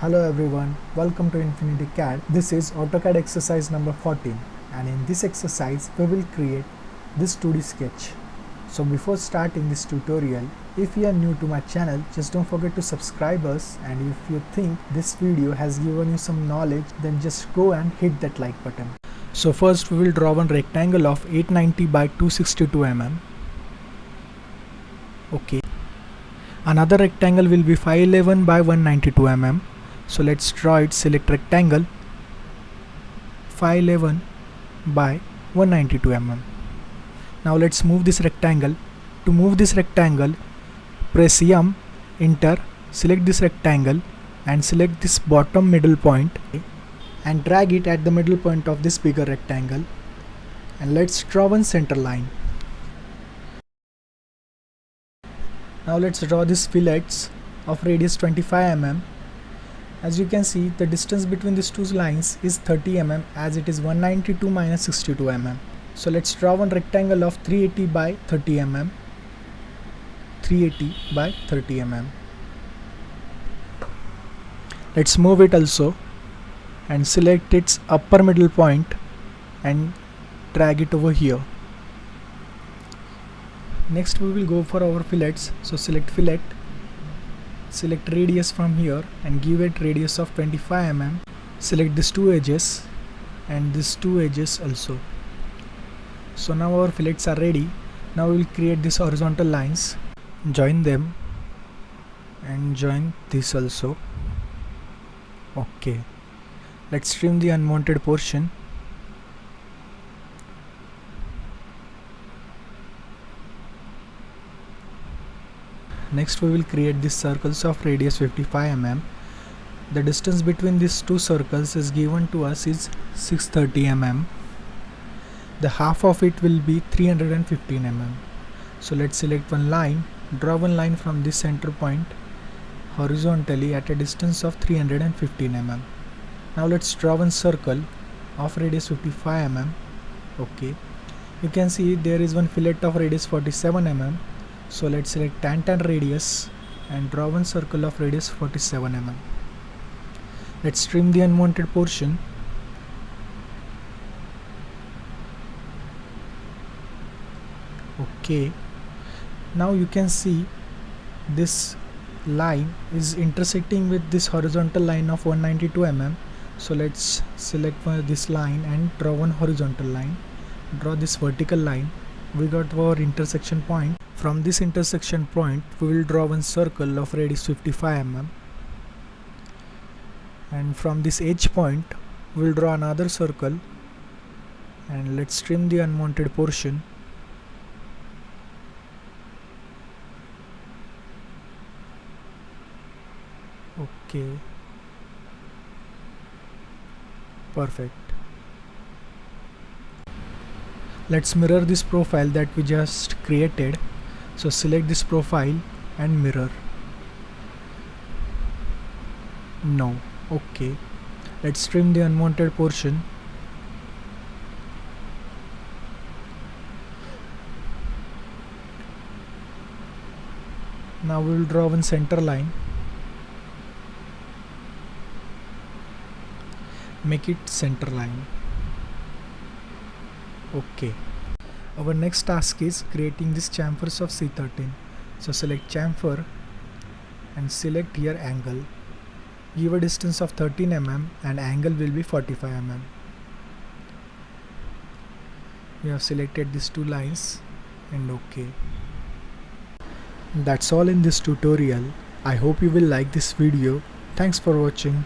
Hello everyone, welcome to Infinity CAD. This is AutoCAD exercise number 14, and in this exercise we will create this 2D sketch. So before starting this tutorial, if you are new to my channel, just don't forget to subscribe us, and if you think this video has given you some knowledge, then just go and hit that like button. So first we will draw one rectangle of 890 by 262 mm. Okay. Another rectangle will be 511 by 192 mm. So let's draw it. Select rectangle 511 by 192 mm. Now let's move this rectangle. To move this rectangle, press M, enter, select this rectangle and select this bottom middle point and drag it at the middle point of this bigger rectangle, and let's draw one center line. Now let's draw these fillets of radius 25 mm. As you can see, the distance between these two lines is 30 mm, as it is 192 minus 62 mm. So let's draw one rectangle of 380 by 30 mm. 380 by 30 mm. Let's move it also and select its upper middle point and drag it over here. Next we will go for our fillets. So select fillet, select radius from here and give it radius of 25 mm. Select these two edges and these two edges also. So now our fillets are ready. Now we will create these horizontal lines, join them and join this also. Okay, let's trim the unwanted portion. Next we will create these circles of radius 55 mm. The distance between these two circles is given to us is 630 mm. The half of it will be 315 mm. So let's select one line, draw one line from this center point horizontally at a distance of 315 mm. Now let's draw one circle of radius 55 mm. Okay, you can see there is one fillet of radius 47 mm. So let's select tan radius and draw one circle of radius 47 mm. Let's trim the unwanted portion. Okay, now you can see this line is intersecting with this horizontal line of 192 mm. So let's select this line and draw one horizontal line. Draw this vertical line. We got our intersection point. From this intersection point we will draw one circle of radius 55 mm, and from this edge point we will draw another circle, and let's trim the unwanted portion. Okay, perfect. Let's mirror this profile that we just created. So select this profile and mirror. No. Okay, let's trim the unwanted portion. Now we will draw one center line. Make it center line. Okay. Our next task is creating this chamfers of C13. So select chamfer and select here angle. Give a distance of 13 mm and angle will be 45 mm. We have selected these two lines and okay. That's all in this tutorial. I hope you will like this video. Thanks for watching.